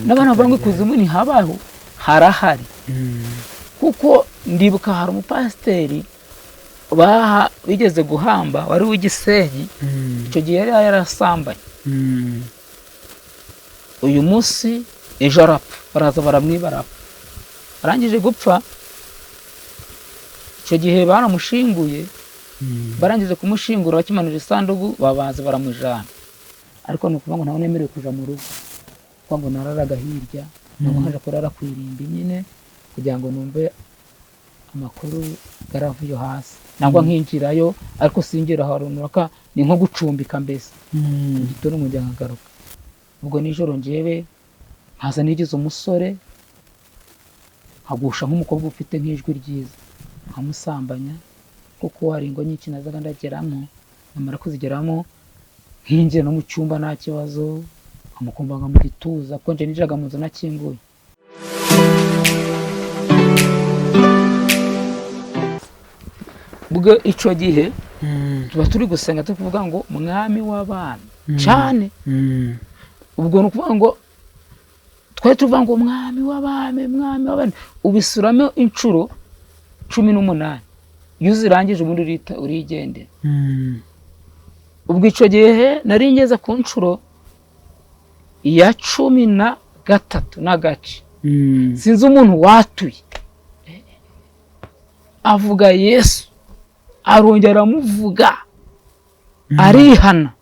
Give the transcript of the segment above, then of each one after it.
n'abana bavuga ngo ikuzimu ntihabaho, harahari. Kuko ndibuka hari umupasiteri bigeze guhamba wari w'igisenyi, icyo gihe yari yarasambanye. Uyu munsi ejo arapfa, baraza baramwiba arapfa. Arangije gupfa, icyo gihe baramushinguye, barangije kumushingura bakimanura isanduku babaza baramujana. Ariko ni ukuvuga ngo ntawe nemerewe kuja mu rugo, kuko ngo nararaga hirya, ntabwo nkaja kurara ku irimbi nyine kugira ngo numve amakuru garavuye hasi. Nangwa nkinjirayo ariko singira harunaka, ni nko gucumbika mbese. Igitondo mu nkagaruka. Ubwo nijoro njyewe nkaza nigize umusore, nkagusha nk'umukobwa ufite nk'ijwi ryiza, nkamusambanya kuko hari ingo nyinshi nazaga ndageramo, namara kuzigeramo nkinjira no mu cyumba nta kibazo, nkamukumbanga mu gituza kuko nje ninjiraga mu nzu nakinguye. Ubwo ico gihe tuba turi gusenga tuvuga ngo mwami w'abana cyane. Ubwo ni ukuvuga ngo twari tuvuga ngo mwami w'abana, ubisuramo inshuro 18. Iyo uzirangije ubundi urigendera. Ubwo ico gihe nari ngeze ku nshuro ya 13 n'agace. Sinzi umuntu watuye avuga Yesu, arongera amuvuga, arihana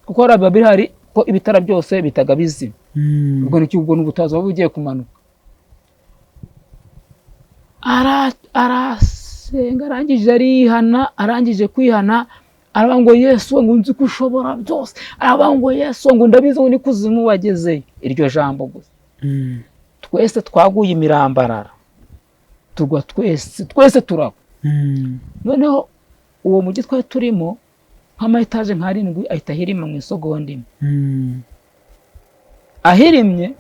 kuko Babiri hari ko ibitara byose bitaga bizima. Ubwo n'ubwo n'ubutazi waba ugiye kumanuka. Arasenga, arangije arihana, arangije kwihana, aravuga ngo Yesu ngo nzi ko ushobora byose, aravuga ngo Yesu ngo ndabizi ngo nikuzimu wagezeyo. Iryo jambo gusa. Twese twaguye imirambarara, tugwa twese turagwa. Noneho uwo mujyi twari turimo nk'amayetaje nka 7 ahita ahirima mu isogonda imwe. Ahirimye,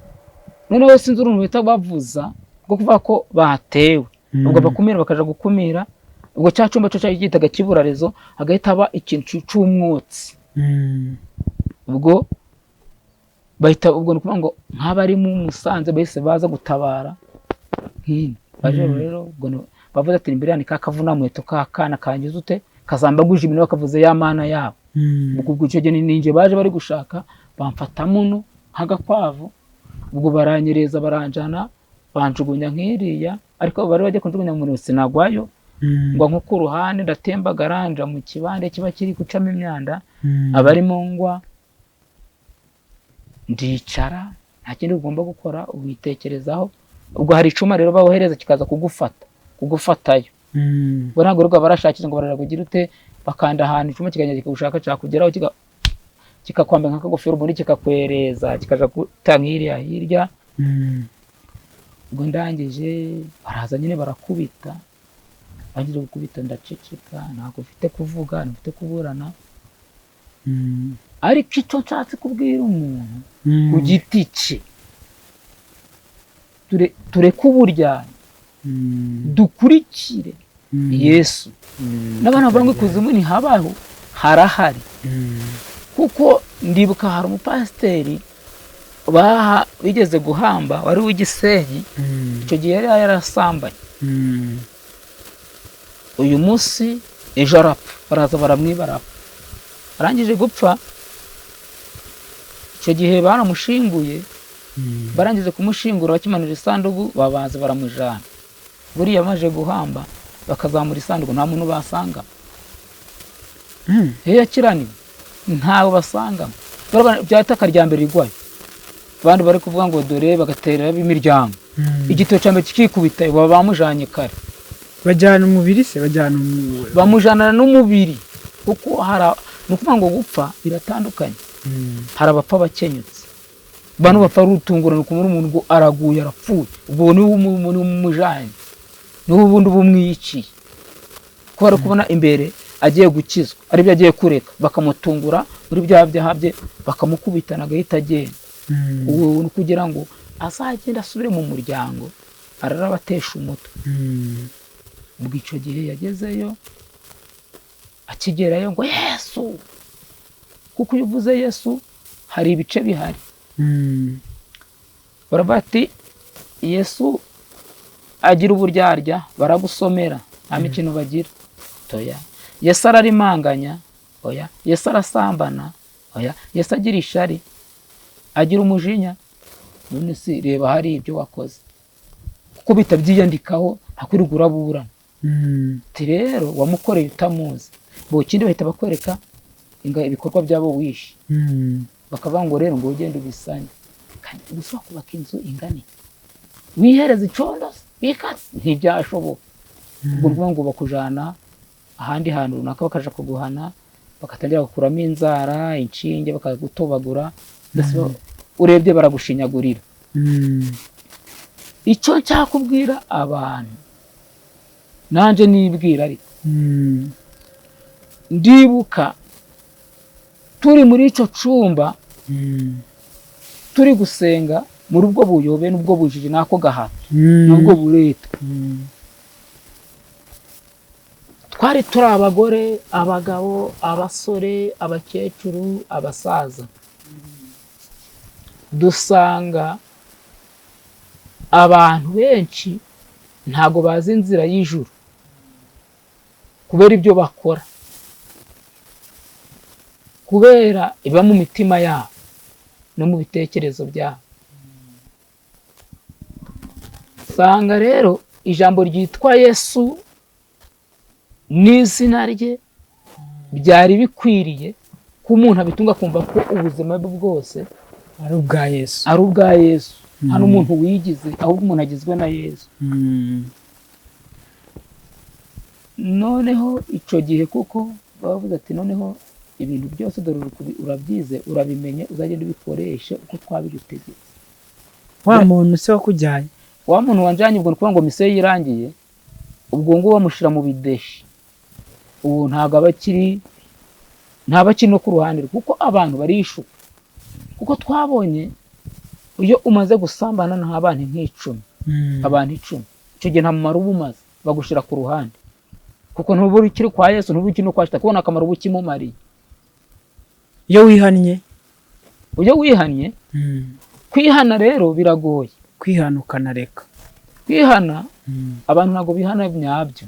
noneho sinzi uruntu bita bavuza bwo kuvuga ko batewe. Ubwo bakumira bakaja gukumira, ubwo cya cyumba cyo cyagitaga kiburarezo agahita aba ikintu cy'umwotsi. Ubwo bahita, ubwo ni kuvuga ngo nk'abari mu Musanze bahise baza gutabara nk'ino. Baje rero ubwo bavuze ati imbere yani kakavuna mweto kakana kangize ute kazambaguje ibintu bakavuze ya mana yabo. Ubwo icyo gihe ninje baje bari gushaka bamfata muno nk'agakwavu. Ubwo baranyereza baranjana banjugunya nk'iriya, ariko bari baje kunjugunya mu sinagwayo ngo nko ku ruhande ndatemba garanja mu kibande kiba kiri gucamo imyanda, abarimo ngwa ndicara, nta kindi ugomba gukora ubitekerezaho. Ubwo hari icuma rero bawohereza kikaza kugufatayo. Ntabwo rero barashakira ngo bararagugira ute, bakanda ahantu icuma kiganya kigushaka cyakugeraho kikakwambika nk'akagofero muri kikakwereza kikaja gutankiriya hirya. Ubwo ndangije baraza nyine barakubita, bagije gukubita ndaceceka, ntabwo mfite kuvuga, mfite kuburana. Ariko icyo nshatse kubwira umuntu ku giti cye, tureke uburyarya, dukurikire Yesu. N'abana bavuga ngo ikuzimu ntihabaho, harahari. Kuko ndibuka hari umupasiteri bigeze guhamba wari w'igisenyi, icyo gihe yari yarasambanye. Uyu munsi ejo arapfa, baraza baramwiba arapfa. Arangije gupfa, icyo gihe baramushinguye, barangije kumushingura bakimanura isanduku babaza baramujana. Buriya amaze guhamba bakazamura isanduku nta muntu basanga. Yakiraniwe ntawe basanga. Byataka rya mbere rigwaye, abandi bari kuvuga ngo dore bagaterera imiryango. Igitero cyambe kikikubita baba bamujanye kare. Bajyana umubiri se, bamujana n'umubiri. Kuko nukuvuga ngo gupfa biratandukanye. Hari abapfa bakenyutse, bano bapfa rutungurana kumuri umuntu ngo araguye arapfuye. Ubwo ni umuntu umujanye, n'ubundi bumwiciye. Ko bari kubona imbere agiye gukizwa, ari byo agiye kureka, bakamutungura muri bya byahabye bakamukubitana agahita agenda. Uwo ni kugira ngo azagenda asubire mu muryango, ararabatesha umutwe. Ubwo icyo gihe yagezeyo, akigerayo ngo Yesu, kuko iyo uvuze Yesu hari ibice bihari. baravuga ati Yesu agira uburyarya, barabusomera, nta mikino bagira. Oya. Yesu ararimanganya. Oya. Yesu arasambana. Oya. Yesu agira ishari, agira umujinya. None se reba hari ibyo wakoze, kuko bitabyiyandikaho ntakwirirwa uraburana. Ati rero wamukoreye utamuzi, bo kindi bahita bakwereka ibikorwa byabo wishe. Bakavuga ngo rero ngo ugende ubisanye. Kandi ushobora kubaka inzu ingana wihereza icondo bikatse ntibyashoboka. Ubwo ngubu ngo bakujana ahandi hantu runaka, bakaja kuguhana, bakatangira gukuramo inzara, inshinge, bakagutobagura. Urebye baragushinyagurira. Icyo cyakubwira abantu nanje nibwira ariko ndibuka turi muri ico cumba turi gusenga muri ubwo buyobe n'ubwo bujiji nako gahato n'ubwo bureta. Twari turi abagore, abagabo, abasore, abakecuru, abasaza. Dusanga abantu benshi ntago bazi inzira y'ijuru kubera ibyo bakora, kubera iba mu mitima yabo no mu bitekerezo byabo. Sanga rero ijambo ryitwa Yesu n'izina rye byari bikwiriye ko umuntu abitunga kumva ko ubuzima bwe bwose ari ubwa Yesu, ari ubwa Yesu. Hano umuntu wigize, ahubwo umuntu agizwe na Yesu. Noneho ico gihe kuko bavuze ati noneho ibintu byose dore urabyize, urabimenye, uzagenda ubikoreshe uko twabigutegetse. Wa muntu se wakujyanye, wa muntu wanjanye ubwo nukuvuga ngo mise yirangiye, ubwo ngo bamushira mu bideshi. Ubu ntago abakiri no ku ruhande, kuko abantu barishuka. Kuko twabonye iyo umaze gusambana n'abantu nk'icumi, abantu 10, icyo gihe nta mumaro uba umaze, bagushira ku ruhande. Kuko ntubura ikiri kwa Yesu, ntubura ikiri no kwa Shita, kubona akamaro ubukimumariye. iyo wihannye, kwihana rero biragoye. kwihana ukanareka. Kwihana abantu ntago bihana nyabyo.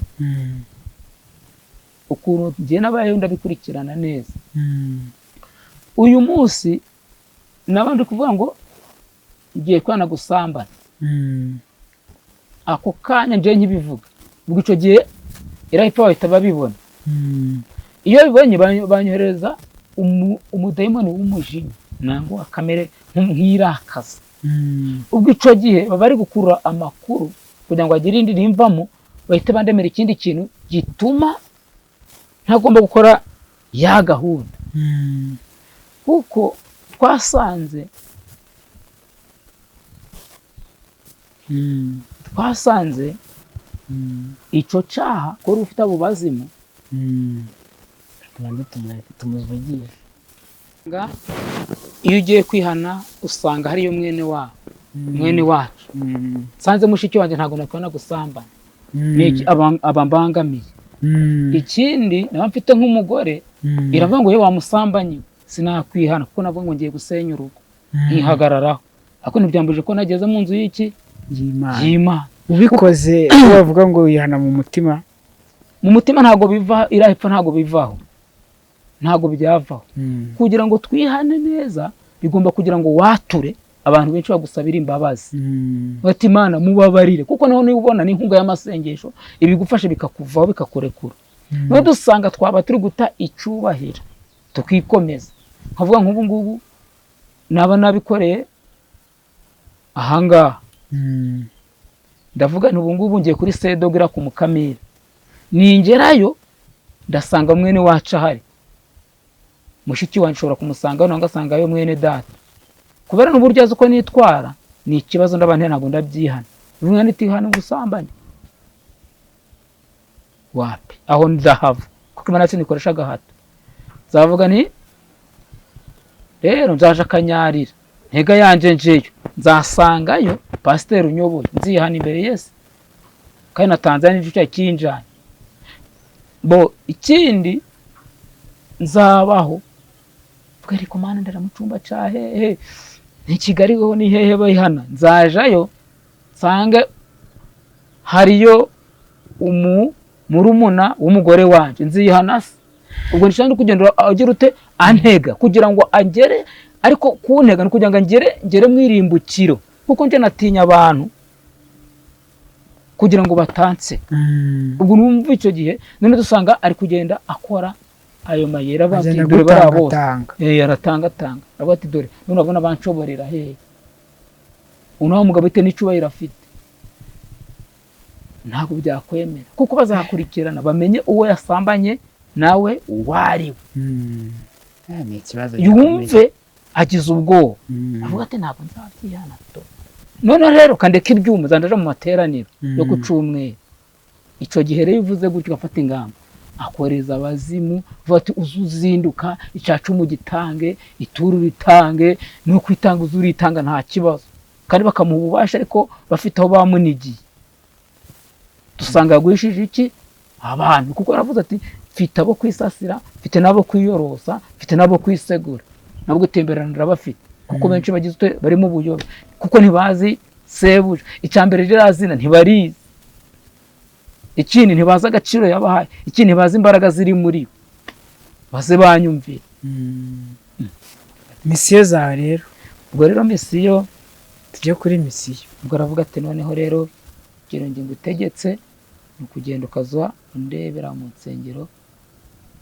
Ukuntu ngiye nabayeho ndabikurikirana neza. Uyu munsi nabandi kuvuga ngo ngiye kwana gusambana. Ako kanya nje nkibivuga, ubwo ico gihe irahita bahita babibona. Iyo bibonye banyohereza umudayimoni w'umujinya, nango akamere nk'irakaza. Ubwo ico gihe baba ari gukurura amakuru kugira ngo agire indi rimvamo, bahita bandemera ikindi kintu gituma ntagomba gukora ya gahunda. Kuko twasanze ico caha ko ufite abo bazimu tumuvugiye. Iyo ugiye kwihana usanga hariyo mwene wacu. Sanze mushiki wanje ntago nakwana gusambana, niki abambangamiye. Ikindi nawe mfite nk'umugore iravuga ngo ye wamusambanye sinakwihana kuko navuga ngo ngiye gusenya urugo, nkihagararaho. Ako ntibyambuje ko nageze mu nzu y'iki y'Imana. Ubikoze bavuga ngo wihana mu mutima, ntago biva, irahepfa ntago bivaho, ntago byavaho. Kugira ngo twihane neza bigomba kugira ngo wature abantu benshi bagusabira imbabazi. Bati Imana mubabarire, kuko naho ni ubona ni inkunga y'amasengesho ibigufashe bikakuvaho bikakurekura. No dusanga twaba turi guta icubahiro tukikomeza. Nkavuga nk'ubu ngubu naba nabikoreye ahangaha, ndavuga n'ubu ngubu ngiye kuri Sedogira ku Mukamira, ningerayo ndasanga mwene wacu ahari, mushiki wanje nshobora kumusanga nanga asangayo mwene data. Kubera n'uburyo azi uko nitwara ni ikibazo ndabante ntago ndabyihana. Bimwe nitihana gusambanya wapi, aho ndahava kuko Imana sinikoresha gahato. Zavuga ni rero nzaje akanyarira ntega yanje njeyo, nzasangayo pasiteri unyoboye, nzihana imbere Yesu kandi na Tanzania n'icyo cyinjanye. Bo ikindi nzabaho bwari ko Mana ndara mu cyumba cyahe ni Kigali ho ni hehe bayihana, nzajayo nsange hariyo murumuna w'umugore wanje nzihana se. Ubwo nshaka kugenda agira ute antega kugira ngo angere, ariko kuntega no kugira ngo ngere mwirimbukiro, kuko nje natinya abantu kugira ngo batanse. Ubwo numva icyo gihe none dusanga ari kugenda akora ayo mayera bati dore barabose aratanga avuga ati dore none urabona banshoborera he, unaho mugabo ite n'icubahiro afite, ntabwo byakwemera kuko bazakurikirana bamenye uwo yasambanye nawe uwariwe. ni ikibazo yumve agize ubwoba avuga ati ntabwo nzabyihana to. None rero kandeka ibyuma zandaje mu materaniro yo ku Cyumweru. Icyo gihe rero uvuze gutyo ugafata ingamba, akoreza abazimu vuga ati uzuzinduka icacu gitange, ituru ritange, no kwitanga uzuritanga nta kibazo, kandi bakamuha ububasha ariko bafite aho bamunigiye. Dusanga yagwishije iki abantu, kuko aravuze ati mfite abo kwisasira, mfite nabo kwiyorosa, mfite nabo kwisegura, nabwo gutemberanira bafite, kuko benshi bagize bari mu buyobe, kuko ntibazi sebuja. Icyambere rirazina ntibarizi, ikindi ntibazi agaciro yabahaye, ikindi ntibazi imbaraga ziri muri bo, baze banyumvira. misiyo zawe rero. Ubwo rero misiyo, tujye kuri misiyo. ubwo aravuga ati noneho rero ikintu nge ngutegetse ni ukugenda ukaza undebera mu nsengero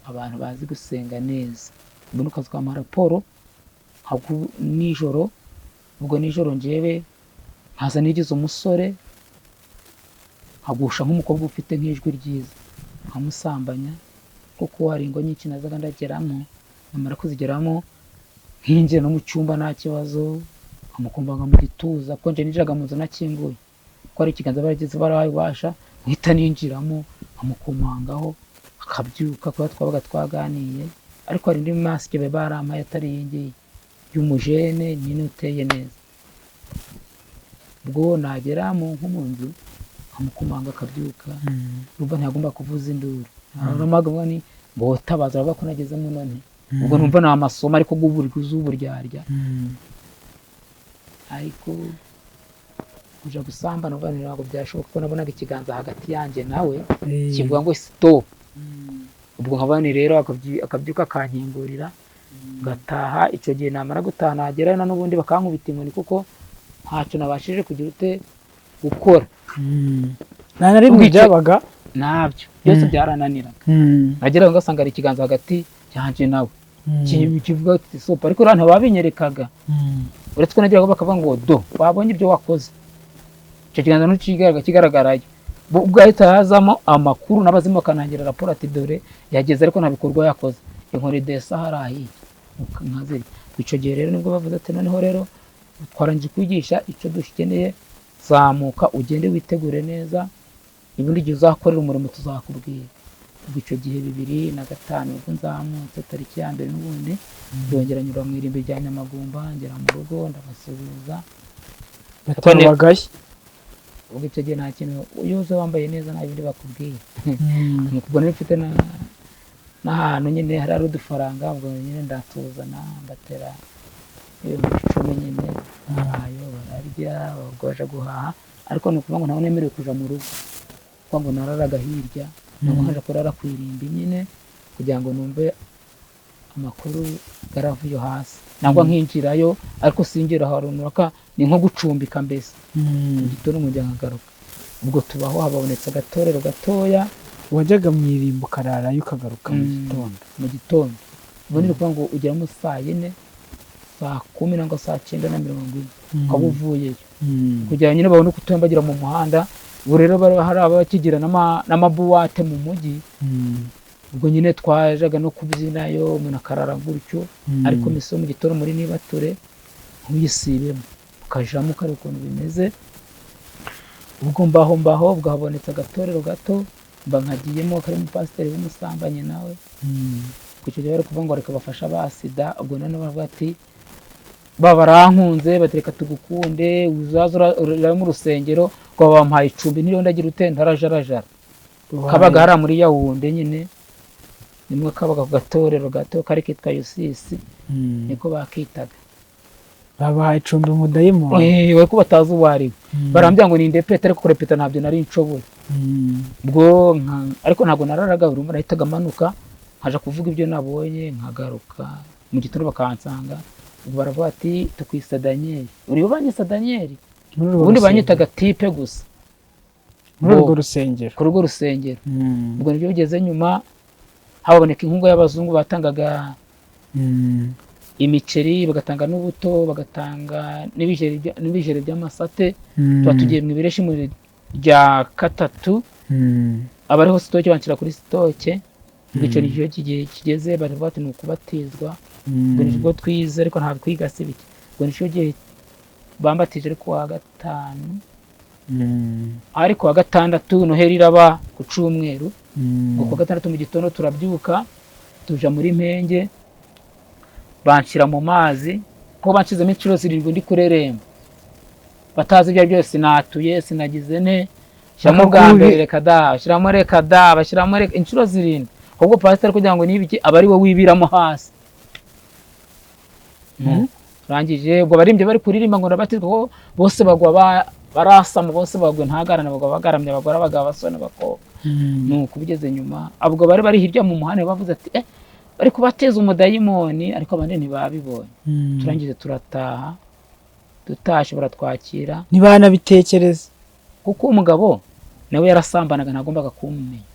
abantu bazi gusenga neza, ubwo ukazuka raporo nijoro. Ubwo nijoro njyewe nkaza nigize umusore nkagusha nk'umukobwa ufite nk'ijwi ryiza nkamusambanya, kuko hari ingo nyinshi nazaga ndageramo, namara kuzigeramo nkinjira no mu cyumba nta kibazo, nkamukumbanga mu gituza, kuko nje ninjiraga mu nzu nakinguye, ko ari ikiganza barageze barabasha nkita ninjiramo nkamukumangaho akabyuka, kuba twabaga twaganiye. Ariko hari indi masike be barampaye atari yingiye y'umujene nyine uteye neza. Ubwo nagera nko mu nzu nkamukumanga akabyuka, urumva ntagomba kuvuza induru, aramaga ni botabaza bako nagezemo none. Ubwo numva na amasomo ariko guburyarya, ariko kuja gusamba numva ntabwo byashoboka, kuko nabonaga ikiganza hagati yanjye nawe kivuga ngo stop. Ubwo nkabani rero akabyuka akankingurira gataha. Icyo gihe namara gutaha nagera n'ubundi bakankubita inkoni, kuko ntacyo nabashije kugira ute gukora. nta na rimwe byabaga nabyo byose byarananiraga. nageraga ngasanga ari ikiganza hagati yanjye nawe kivuga ati stop, ariko rero ntababinyerekaga, uretse ko nageraga bakavuga ngo do babonye ibyo wakoze. Icyo kiganza kigaragarayo, ubwo ahita hazamo amakuru n'abazimu bakanangira raporo ati dore yageze ariko nta bikorwa yakoze, inkoni desa harahiye nkaziri. Icyo gihe rero nibwo bavuze ati noneho rero twarangije kwigisha, icyo dukeneye zamuka ugende witegure neza, ibindi gihe uzakorera umurimo tuzakubwira. Ubwo icyo gihe 2005 ubwo nzamutse tariki ya mbere n'ubundi yongera nyura mu irimbi rya Nyamagumba, ngera mu rugo ndabasuhuza. batabagaye. Ubwo icyo gihe nta kintu uyoze wambaye neza nta bindi bakubwiye. Ubwo nari mfite n'ahantu nyine hari udufaranga, ubwo nyine ndatuzana mbatera 10 nyine ayo bararya bagoje guhaha. Ariko ni ukuvuga ngo ntawe nemerewe kuja mu rugo, kuko ngo nararaga hirya, ntabwo nkaje kurara ku irimbi nyine kugira ngo numve amakuru garavuye hasi, nangwa nkinjirayo ariko singira harunuraka, ni nko gucumbika mbese igitondo mu nkagaruka. Ubwo tubaho habonetse agatorero gatoya, wajyaga mu irimbo kararayo ukagaruka mu gitondo. Ubundi ni ukuvuga ngo ugeramo saa 4 saa 10 nangwa saa 9:40 ukaba uvuyeyo, kugira nyine babone uko utambagira mu muhanda. Ubu rero hari abakigira n'amabuwate mu mujyi, ubwo nyine twajaga no kubyinayo umuntu akarara gutyo. Ariko miso mu gitondo muri nibature nkuyisibemo ukajamo kare ukuntu bimeze. Ubwo mbaho ubwo habonetse agatorero gato, mba nkagiyemo kari mu pasiteri w'umusambanye nawe. Kucyo gihe bari kuvuga ngo reka bafasha basida. Ubwo none bavuga ati babarankunze batereka tugukunde uzaza uri mu rusengero, ngo bampaye icumbi niyo ndagira utenda arajarajara. Kabaga hari muri Yawunde nyine, nimwe kabaga ku gatorero gato kari kitwa Yusisi, niko bakitaga. babahaye icumbi umudayimoni. we ko batazi uwo ari we. Barambwira ngo ni indepete ariko kurepeta ntabyo nari nshoboye. Ubwo ariko ntabwo nararaga, buri umwe nahitaga amanuka nkaja kuvuga ibyo nabonye nkagaruka mu gitondo bakansanga. Ubwo baravuga ati tukwisa Daniel. Uri banyisa Daniel? Ubundi banyitaga tipe gusa muri urwo rusengero. Ku rugo rusengero. Ubwo nibyo bigeze nyuma haboneka inkunga y'abazungu batangaga imiceri, bagatanga n'ubuto, bagatanga n'ibijeri by'amasate. Tuba tugiye mu ibireshi mu rya katatu, abariho sitoke banshyira kuri sitoke. Icyo ni cyo kigeze baravuga ati ni ukubatizwa. Ubwo nibwo twize ariko ntabwo twiga si bike. Ubwo nicyo gihe bambatije ariko wa gatanu, ariko wa gatandatu Noheli iraba ku cyumweru. Ubwo ku wa gatandatu mu gitondo turabyuka tuja muri Mpenge, banshyira mu mazi ko banshizemo inshuro 7 ndi kureremba, batazi ibyo byose sinatuye sinagize ne. Shyiramo bwa mbere reka da, shyiramo reka da, bashyiramo inshuro 7. Ubwo pastor kugira ngo nibiki aba ari we wibiramo hasi. Rangije ubwo barimbye bari kuririmba ngo ndabatizwa, bose bagwa barasama, bose bagwe ntagarana, bagwa bagaramye, bagora abagabo basone bakobwa. Nuko bigeze nyuma abwo bari hirya mu muhane bavuze ati bari kubateza umudayimoni, ariko abandi ntibabibonye. Turangize turataha, tutashe baratwakira. Nibana bitekereza kuko umugabo nawe yarasambanaga ntagombaga kumumenya.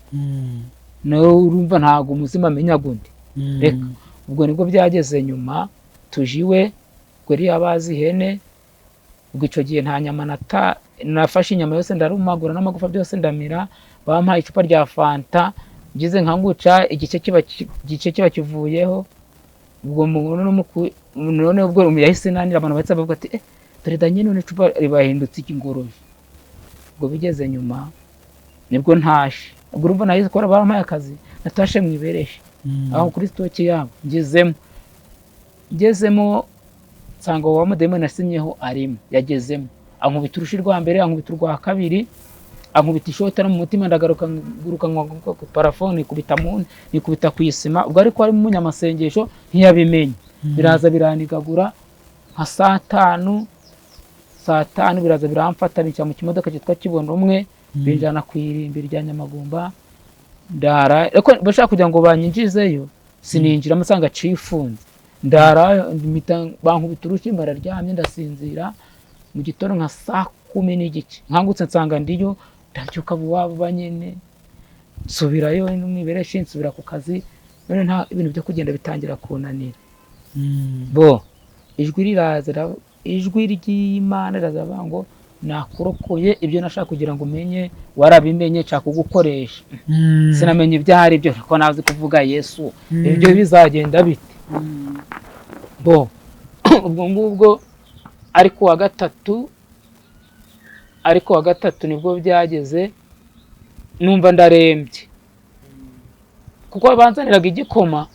Nawe urumva ntago umuzima amenya gundi. Reka ubwo nibwo byageze nyuma tujiwe gweri yabazi ihene. Ubwo icyo gihe nta nyama nafashe inyama yose ndarumagura n'amagufa byose ndamira. Bampaye icupa rya fanta, ngize nkanguca igice kiba kivuyeho. Ubwo none ubwo yahise nanira abantu bahise bavuga ati dore Daniel none icupa ribahindutse ikingoroje. Ubwo bigeze nyuma nibwo ntashe. Ubwo urumva nahise kora barampaye akazi, natashe mu ibereshi aho kuri stoke yabo. Ngezemo nsanga wa mudayimoni nasinyeho arimo, yagezemo ankubita urushi rwa mbere, ankubita urwa kabiri, ankubita ishota no mu mutima, ndagaruka ku parafone, nikubita ku isima. Ubwo ariko ari mu munyamasengesho ntiyabimenye. Biraza biranigagura nka saa tanu biraza biramfata bica mu kimodoka cyitwa Kibondo umwe, binjana ku irimbi rya Nyamagumba. Ndara ariko bashaka kugira ngo banyinjizeyo, sininjira amasanga cifunze. Ndara bankubita urushi, bararyamye ndasinzira. Mu gitondo nka saa 10 nkangutse nsanga ndiyo, ndabyuka buwabo banyene nsubirayo n'umwibereshi, nsubira ku kazi. None nta ibintu byo kugenda bitangira kunanira. Ijwi ry'Imana rirazavuga ngo nakurokoye, ibyo nashaka kugira ngo umenye warabimenye, nshaka kugukoresha. Sinamenye ibyari byo ko nazi kuvuga Yesu, ibyo bizagenda bite. Ubwo ngubwo ariko wa gatatu nibwo byageze numva ndarembye, kuko banzaniraga igikoma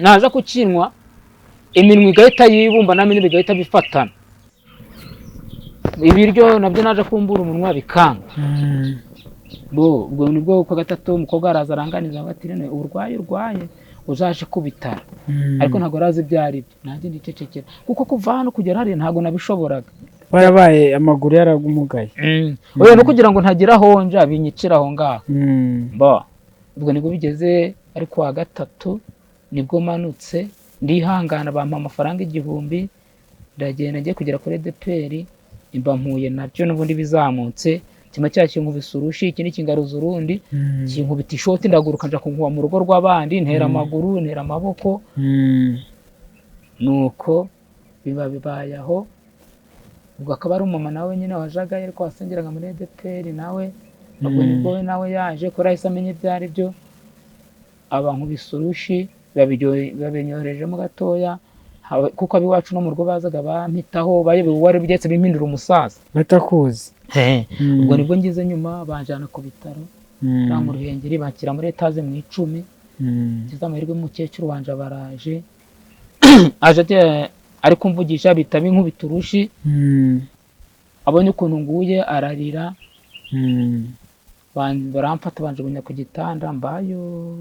naje kukinwa iminwa igahita yibumba namenye bigahita bifatana. Ibiryo nabyo naje kumbura umunwa bikanga. Ubwo nibwo kwa gatatu umukobwa araza aranganiza ati none urwaye uzaje kubitara. Ariko ntago arazi byari byo, nanjye ndicecekera kuko kuva hano kugera hariya ntago nabishoboraga. Barabaye amaguru yaragumugaye. Oya no kugira ngo ntagira honja binyicira aho ngaho. Ubwo nibwo bigeze ariko wa gatatu nibwo manutse ndihangana, bampa amafaranga 1000, ndagenda ngiye kugera kuri DPR, imba mpuye nabyo n'ubundi bizamutse. Kimwe cyakinkubise urushi, ikindi kingaruza urundi, kinkubita ishoti, ndaguruka nja kunkuba mu rugo rw'abandi, ntera amaguru ntera amaboko. Nuko bibaye aho. Ubwo akaba ari umama nawe nyine wajaga ariko wasengeraga muri DPR nawe. Ubwo nibwo nawe yaje ko rahise amenye byari byo, abankubise urushi babinyorejemo gatoya, kuko abiwacu no mu rugo bazaga bampitaho, bayebewe wari byetse bimpindura umusaza batakuzi. Ubwo nibwo ngize nyuma banjana ku bitaro mu Ruhengeri, bakira muri etaze mu 10. Kiza amahirwe umukecuru wanje baraje aje ari kumvugisha bita binkubita urushi. Abonye ukuntu nguye ararira, baramfata banjugunya ku gitanda mbayo.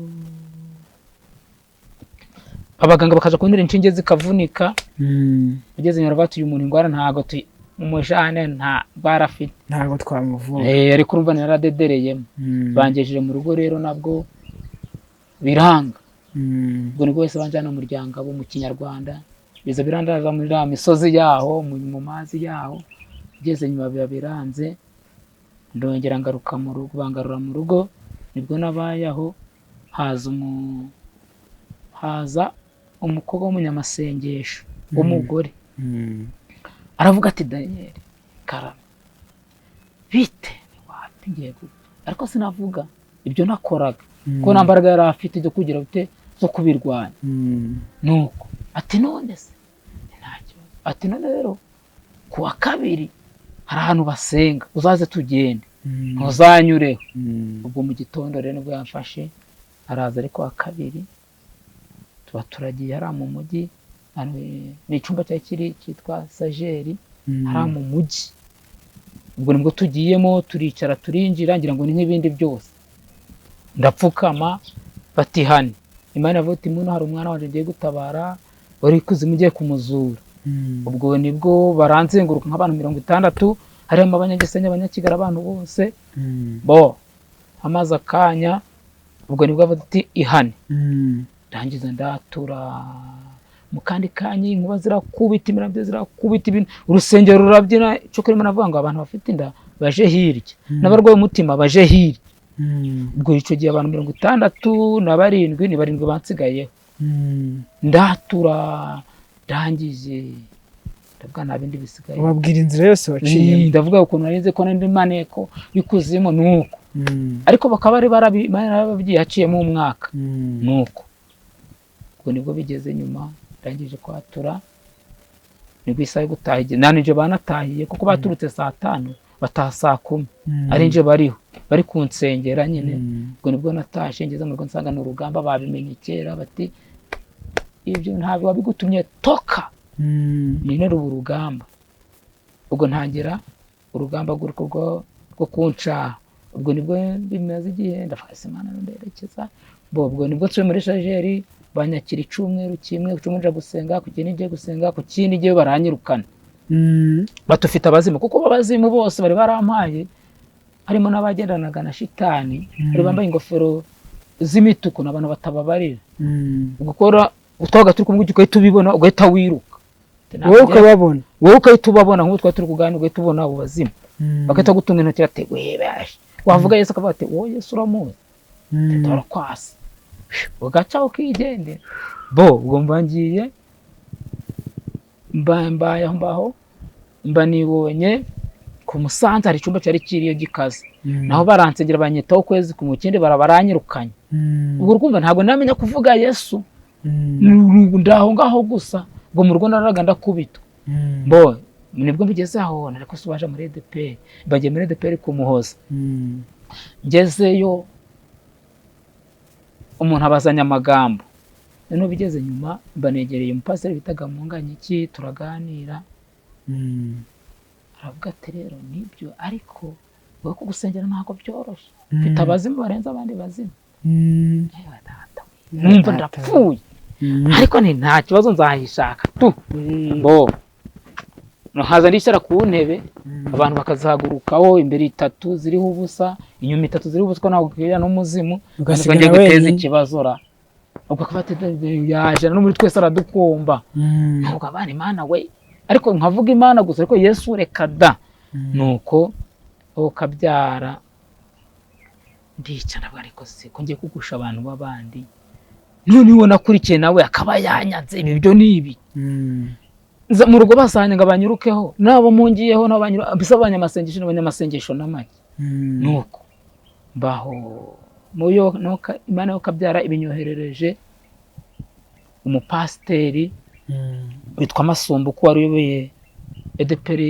abaganga bakaja kuntera inshinge zikavunika. Ugeze nyuma bati uyu muntu ingwara ntago umujane nta barafite ntago twamuvura. ariko urumva naradedereyemo. Bangejeje mu rugo rero nabwo biranga. Ubwo nibwo wese banjana mu muryango abo mu Kinyarwanda biza birandaza muri la misozi yaho mu mazi yaho. Ugeze nyuma biba biranze ndongera ngaruka mu rugo, bangarura mu rugo. Nibwo nabayaho haza umukobwa w'umunyamasengesho w'umugore. Aravuga ati Daniel Karame bite wati ngiye gute, ariko sinavuga ibyo nakoraga ko nambaraga yari afite ibyo kugira bite zo kubirwanya. Nuko ati none se ntacyo, ati none rero kuwa kabiri hari ahantu basenga uzaze tugende ntuzanyureho. Ubwo mu gitondo rero nibwo yamfashe araza, ariko wa kabiri tuba turagiye hariya mu mujyi. Ni icyumba cyari cyitwa Sageri hariya mu mujyi. Ubwo nibwo tugiyemo turicara turinjira, ngira ngo ni nk'ibindi byose. Ndapfukama batihane Imana yavuga iti muno hari umwana wanje ngiye gutabara wari kuzimu ugiye kumuzura. Ubwo nibwo baranzenguruka nk'abantu 60 harimo abanyagisenya abanyakigara abantu bose bo amaze akanya. Ubwo nibwo avuga ati ihane. Ndangiza ndatura mu kandi kanya inkuba zirakubita, imirambo zirakubita, ibintu urusengero rurabyina. Cyo kuri Imana avuga ngo abantu bafite inda baje hirya n'abarwaye umutima baje hirya. Ubwo ico gihe abantu 67 ni barindwi bansigayeho. Ndatura ndangije ndavuga nta bindi bisigaye. Ubabwira inzira yose waciye. Ndavuga ukuntu narinze ko ndi maneko bikuzimo nuko. Ariko bakaba ari barababyiye haciyemo umwaka nuko. Ubwo nibwo bigeze nyuma ndangije kwatura nibwo isaha gutahiye nanije banatahiye kuko baturutse saa 5 bataha saa 10 ari nje bariho bari kunsengera nyine. Ubwo nibwo natashe ngeze mu rugo nsanga n'urugamba babimenye kera bati ibyo ntabwo wabigutumye toka nine urugamba. Ubwo ntangira urugamba rwo kunca. Ubwo nibwo bimaze igihe ndafase Imana nderekeza. Ubwo nibwo tsuye muri Sageri banyakira icumweru kimwe nja gusenga, ku kindi ngiye gusenga, ku kindi ngiye baranyirukana. Batufite abazimu kuko abazimu bose bari barampaye, harimo n'abagendanaga na shitani bari bambaye ingofero z'imituku n'abantu batababarira. Gukora utwaga turi kumwe ugahita ubibona ugahita wiruka. Wowe ukababona, wowe ukahita ubabona nk'utwa turi kuganira ugahita ubona abo bazimu bakahita gutunga intoki ati webaje wavuga Yesu akavuga ati wowe Yesu uramuzi turakwasa ugaca ukigendera. Ubwo mbangiye mbaye aho mba nibonye ku Musanze hari icyumba cyari kiriyo gikaze. Naho baransengera banyitaho kwezi kumukindi barabaranyirukanye. Ubwo urumva ntabwo namenya kuvuga Yesu. Ndaho ngaho gusa ngo mu rugo naraga ndakubitwa. Nibwo bigeze aho nariko subaje muri EDP bagiye muri EDP ku Muhoza. Ngezeyo umuntu abazanya amagambo. None bigeze nyuma mbanegereye umupasiteri bitaga Munganyiki turaganira. Aravuga ati rero nibyo ariko wowe kugusengera ntabwo byoroshye. Mfite abazimu barenze abandi bazimu. Numva ndapfuye. Ariko ni nta kibazo nzahishaka tu. Haza ndishyira ku ntebe abantu bakazahagurukaho imbere 3 ziriho ubusa inyuma 3 ziriho ubusa ko ntabwo kwira n'umuzimu ugasiganya guteza ikibazo ra. Ubwo kafate yaje no muri twese aradukomba. Ntabwo abana Imana we ariko nkavuga Imana gusa ariko Yesu reka da. Nuko kabyara ndica nabwo ariko se ko ngiye kugusha abantu babandi none ubona kurikiye nawe akaba yanyanze ibyo nibi. Mu rugo basanye ngo banyurukeho nabo mungiyeho n'abanyuru bisabanya amasengesho n'abanyamasengesho n'amaki. Nuko baho muyo noka Imana yo kabyara ibinyoherereje umupasiteri witwa Masumbu ko wari uyoboye EDPR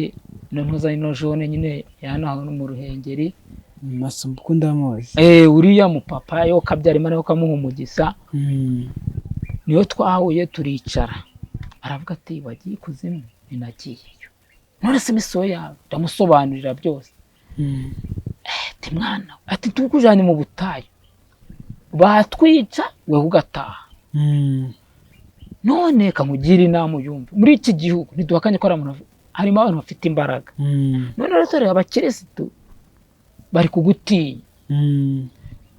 n'impuza ino jone nyine yanaho no mu Ruhengeri. Masumbu kundamoze uriya mupapa yo kabyara Imana yo kamuha umugisha. Niyo twahuye turicara aravuga ati wagiye kuzimu ninagiyeyo none se miso yawe ndamusobanurira byose. Ati mwana ati tukujanye mu butayu batwica we ugataha. none kamugira inama uyumve muri iki gihugu ntiduhakanye ko harimo abantu bafite imbaraga none rero dore abakirisitu bari kugutinya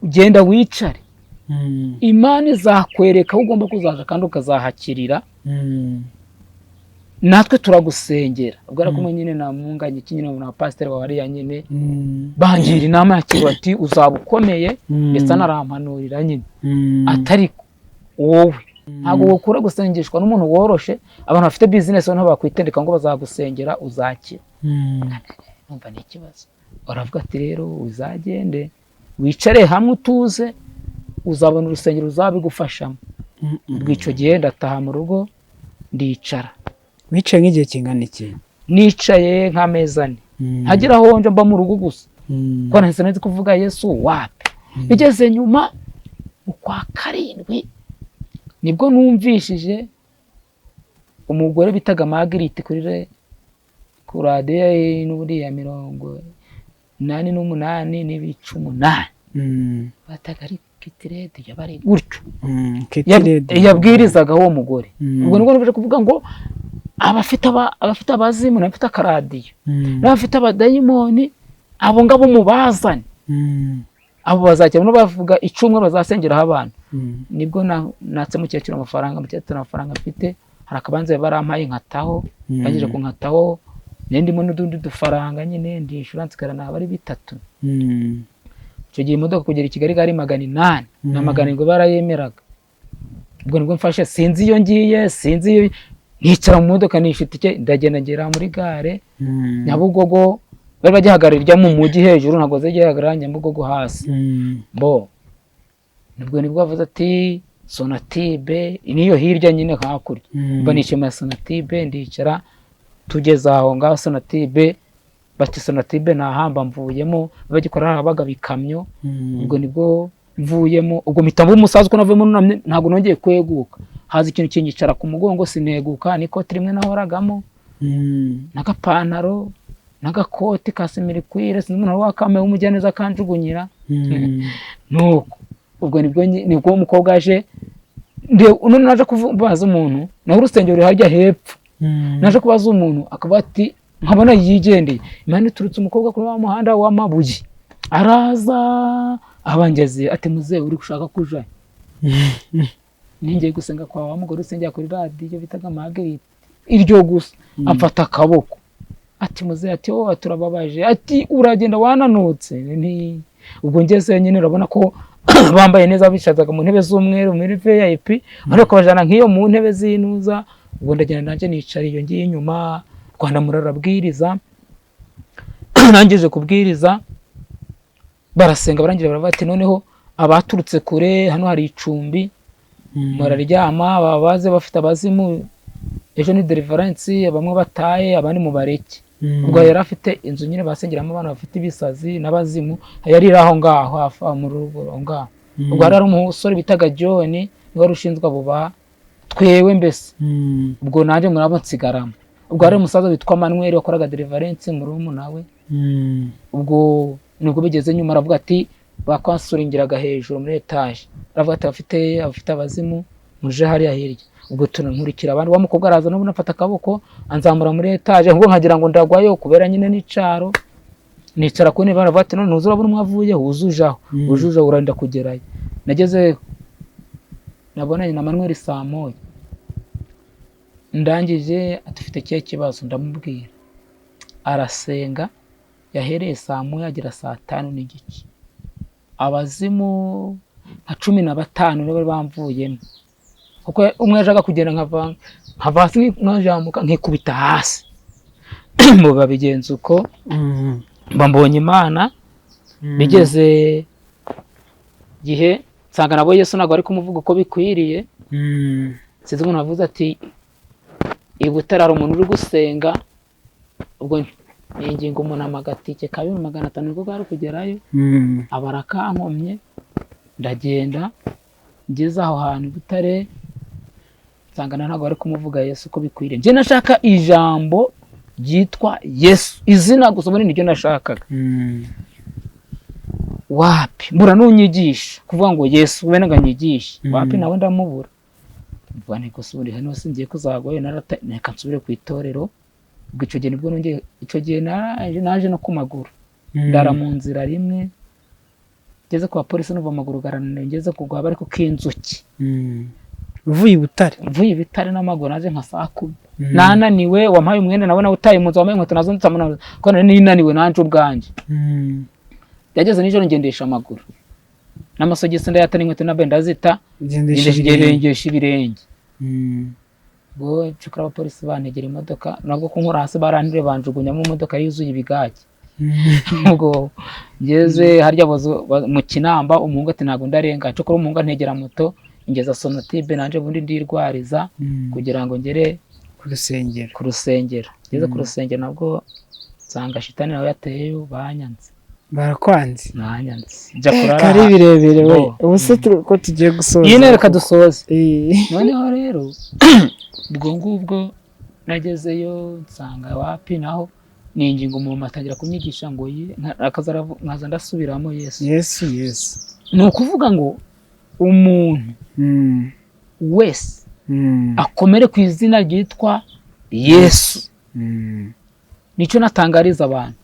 ugenda wicare Imana izakwereka aho ugomba kuzaza kandi ukazahakirira natwe turagusengera ubwo arakumwe nyine namunganye kinyine na pastor wa wariya nyine bangira inama yakiri bati uzaba ukomeye ndetse anarampanurira nyine atari wowe ntabwo wokura gusengeshwa n'umuntu woroshe abantu bafite business bo bakwitendeka ngo bazagusengera uzakira numva ni ikibazo baravuga ati rero uzagende wicare hamwe utuze uzabona urusengero uzabigufashamo bw'icyo gihe ndataha mu rugo ndicara wicaye nk'igihe kingana iki nicaye nk'amezi 4 ntagira aho nje mba mu rugo gusa ko nahise nzi kuvuga Yesu wapi bigeze nyuma ukwa 7 nibwo numvishije umugore bitaga Marguerite kuri radio n'uburiya 88 n'ibice 8 batagari kitirede yabari gutyo yabwirizaga uwo mugore ubwo nibwo nje kuvuga ngo abafite abazimu n'abafite akaradiyo n'abafite abadayimoni abo ngabo mubazane abo bazakira no bavuga icumwe bazasengeraho abantu nibwo natse mu cyaciro amafaranga mfite hari akabanze barampaye nkataho bagije kunkataho ndimo n'udundi dufaranga nyine ndi insurance karana bari 3 icyo gihe imodoka kugera i Kigali gari 800 na 700 barayemeraga ubwo nibwo mfashe sinzi iyo ngiye nicara mu modoka nifite ndagenda ngera muri gare Nyabugogo bari bagihagarira mu mujyi hejuru ntago zegihagarara Nyabugogo hasi bo nibwo bavuze ati Sonatibe niyo hirya nyine hakurya mba nishima Sonatibe ndicara tugeze aho ngaho Sonatibe bati Sonatibe nahamba mvuyemo bagikora abaga bikamyo ubwo nibwo mvuyemo ubwo mitambo umusaza ko navemo ntago nongeye kweguka haza ikintu kinyicara ku mugongo sineguka niko rimwe nahoragamo n'agapantaro n'agakoti kasimirikwire sinzi wakame umujyaneza kanjugunyira nuko ubwo nibwo umukobwa aje none naje kubaza umuntu naho urusengero harya hepfo naje kubaza umuntu akaba ati nkabona yigendeye Imana iturutse umukobwa kuri wa muhanda w'amabuye araza abangeze ati muze uri gushaka kuja ningiye gusenga kwa wa mugore usengera kuri radio bitaga Marguerite iryo gusa amfata akaboko ati muze ati turababaje ati uragenda wananutse ubwo ngeze nyine urabona ko bambaye neza bishazaga mu ntebe z'umweru muri VIP ariko bajana nk'iyo mu ntebe zinuza ubwo ndagenda nanje nicara iyo ngiye inyuma Rwanda murarabwiriza nangije kubwiriza barasenga barangira baravuga ati noneho abaturutse kure hano hari icumbi muraryama babaze bafite abazimu ejo ni deliverance bamwe bataye abandi mu bareke ubwo yari afite inzu nyine basengeramo abantu bafite ibisazi n'abazimu yari aho ngaho hafa mu rugo ngaho ubwo hari umusore bitaga John niwe rushinzwe abo twewe mbese ubwo nanje murabo nsigaramo ubwo hari umusaza witwa Manuel wakoraga deliverance mu rumu nawe ubwo nubwo bigeze nyuma aravuga ati bakwansuringiraga hejuru muri etage aravuga ati afite abazimu muje hari hirya ubwo tunankurikira abandi wa mukobwa araza no nafata akaboko anzamura muri etage ngo nkagira ngo ndagwayo kubera nyine n'icaro nicara ko ne baravuga ati none uzurabona umwavuye uzujaho ujuja uranda kugerayo nageze nabonanye na Manuel saa 1 ndangije atufite kiye kibazo ndamubwira arasenga yahereye saa 1 agira saa 5 n'igice abazimu nka 15 nibo bamvuyemo kuko umwe ajaga kugenda nkavasi nkajamuka nkikubita hasi mu babigenza uko mbambonye Imana bigeze gihe nsanga nabo Yesu nago ari kumuvuga uko bikwiriye sinzi umuntu avuze ati ibutarara umuntu uri gusenga ubwo ingingo umuntu amagatike 250 niko bari kugerayo abarakankomye ndagenda ngeze aho hantu Butare nsanga ntago ari kumuvuga Yesu uko bikwiriye nje nashaka ijambo ryitwa Yesu izina gusa muri niryo nashakaga wapi mbura nunyigisha kuvuga ngo Yesu wenaga nyigisha wapi nawe ndamubura mvuga nti gusa ubundi hano singiye kuzagoye reka nsubire ku itorero. Ubwo icyo gihe nibwo nongeye, icyo gihe naje no ku maguru ndara mu nzira rimwe ngeze kwa polisi numva amaguru garananiye ngeze kugwa ariko k'inzuki uvuye i Butare n'amaguru naje nka saa 10 nananiwe wampaye umwenda nawe utaye mu nzu wamaye inkweto nazo ntamuna ko ninaniwe nanje ubwanje yageze nijoro ngendesha amaguru n'amasogisi ndayata n'inkweto nabenda zita ngendesha ibirenge bo cyukura abapolisi bantegera imodoka nabwo kunkora hasi barandire banjugunya mu modoka yuzuye ibigage ubwo ngeze harya mu Kinamba umuhungu ati ntago ndarenga cyukura umuhungu antegera moto ingeza Sonatube nanje bundi ndirwariza kugira ngo ngere ku rusengero ngeze ku rusengero nabwo nsanga shitani nawe yateyeyo banyanze barakwanze nanyanze jya kurara kari birebere we ubuse ko tugiye gusoza yine reka dusoze noneho rero ubwo ngubwo nagezeyo nsanga wapi naho ningingo mu matangira kunyigisha ngo nkaza ndasubiramo Yesu ni ukuvuga ngo umuntu wese akomere ku izina ryitwa Yesu. Nicyo natangariza abantu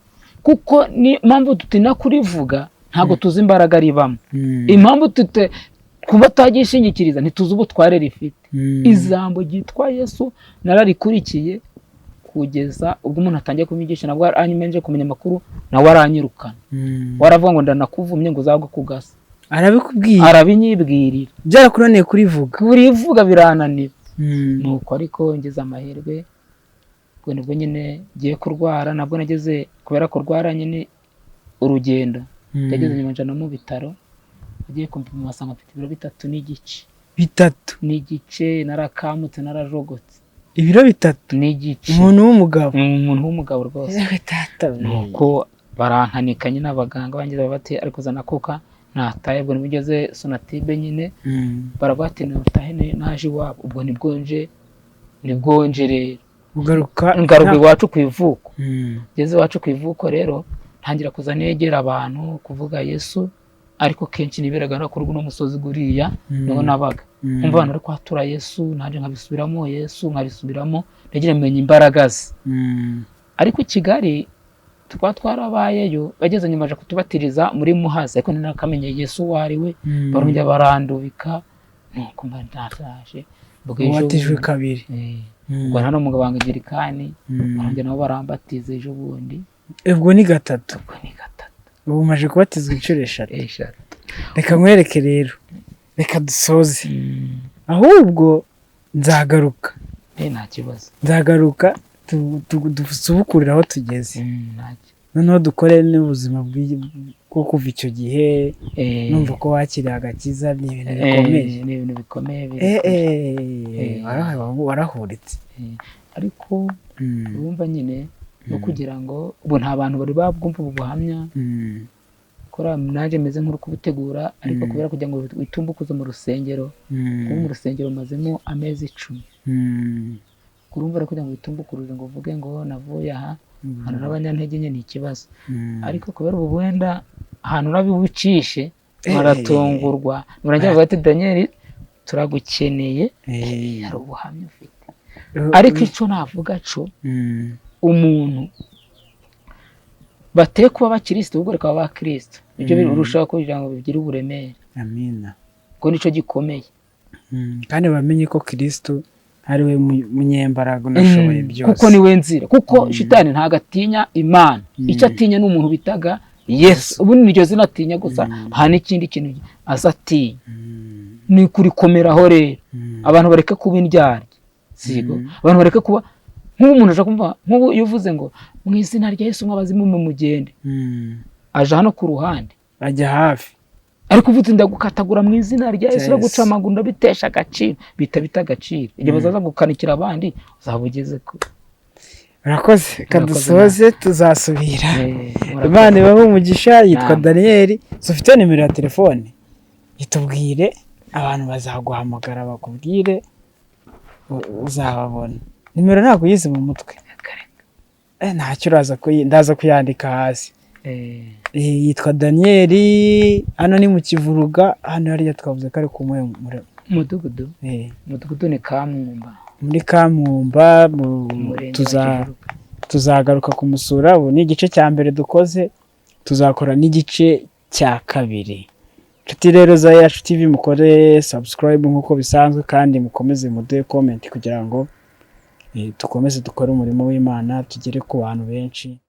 kuko ni impamvu tutina kurivuga ntago tuzi imbaraga ribamo, impamvu kuba tagishingikiriza ntituzi ubutware rifite. Ijambo ryitwa Yesu nararikurikiye kugeza ubwo umuntu atangiye kumigisha nabwo anyimenje kumenya makuru nawe aranyirukana waravuga ngo ndanakuvumye ngo uzagwe kugasa arabikubwiye arabinyibwirira byarakunaniye kurivuga birananira nuko ariko ngeze amahirwe ubwo nibwo nyine giye kurwara nabwo nageze kubera kurwara nyine urugendo yageze nyuma njana mu bitaro agiye kumpima basanga mfite ibiro 3 n'igice narakamutse narajogotse ibiro 3 n'igice umuntu w'umugabo rwose nuko barankanikanye n'abaganga bangize babati ariko zana kuka nataye ubwo nibigeze Sonatube nyine barabati natahe naje iwabo ubwo nibwo nje rero ngaruka iwacu ku ivuko ngeze iwacu ku ivuko rero ntangira kuza negera abantu kuvuga Yesu ariko kenshi niberaga no kuri uno musozi guriya niho nabaga umva abantu ari kwatura Yesu nanje nkabisubiramo Yesu nkabisubiramo ndagira menye imbaraga ze ariko Kigali twarabayeyo bageze nyuma aje kutubatiriza muri Muhazi ariko ninakamenye Yesu wariwe barongera barandubika nuko mba ntashaje watijwe kabiri ngo hano mugabo wangirikani barongera nabo barambatize ejo bundi ubwo ni gatatu ubu maje kubatizwa inshuro 3 reka nkwereke rero reka dusoze ahubwo nzagaruka nta kibazo nzagaruka dusubukurira aho tugeze noneho dukore n'ubuzima bwo kuva icyo gihe numva ko wakiriye agakiza ni ibintu bikomeye warahuritse ariko urumva nyine no kugira ngo ubu nta bantu bari babwumva ubu buhamya kora naje meze nk'uri kubutegura ariko kubera kugira ngo witumbukuze mu rusengero kuko mu rusengero mazemo amezi 10 kurumva rero kugira ngo witumbukuruze ngo uvuge ngo navuye aha hano n'abanyantege nye ni ikibazo ariko kubera ubu wenda ahantu urabibucishe baratungurwa murangira bati Daniel turagukeneye hari ubuhamya ufite ariko icyo navuga cyo umuntu bateye kuba abakristo ubwo reka baba abakristo ibyo birushaho kugira ngo bigire uburemere. Amina. Ngo nico gikomeye kandi bamenye ko Kristo ari we munyembaraga nashoboye byose kuko ni we nzira kuko shitani ntagatinya Imana icyo atinya n'umuntu bitaga Yesu ubu niryo zina atinya gusa nta n'ikindi kintu azatinya ni kurikomeraho rero abantu bareke kuba indyarya sigo abantu bareke kuba nk'umuntu aje kumva nk'ubu yuvuze ngo mu izina rya Yesu nk'abazimu mu mugende aje hano ku ruhande ajya hafi ariko uvuze ndagukatagura mu izina rya Yesu guca amaguru ndabitesha agaciro bita agaciro igihe bazaza gukanikira abandi uzabugeze ko urakoze kadusoze tuzasubira Imana ibahe umugisha yitwa Daniel ufite nimero ya telefone itubwire abantu bazaguhamagara bakubwire uzababona nimero ntabwo yize mu mutwe ntacyo ndaza kuyandika hasi yitwa Daniel hano ni mu Kivuruga hano hariya twavuze ko ari umudugudu ni Kamwumba, muri Kamwumba tuzagaruka kumusura. Ubu ni igice cya mbere dukoze, tuzakora n'igice cya kabiri. Inshuti rero za Yacu TV, mukore subscribe nk'uko bisanzwe, kandi mukomeze muduhe comment kugira ngo dukomeze dukore umurimo w'Imana, tugere ku bantu benshi.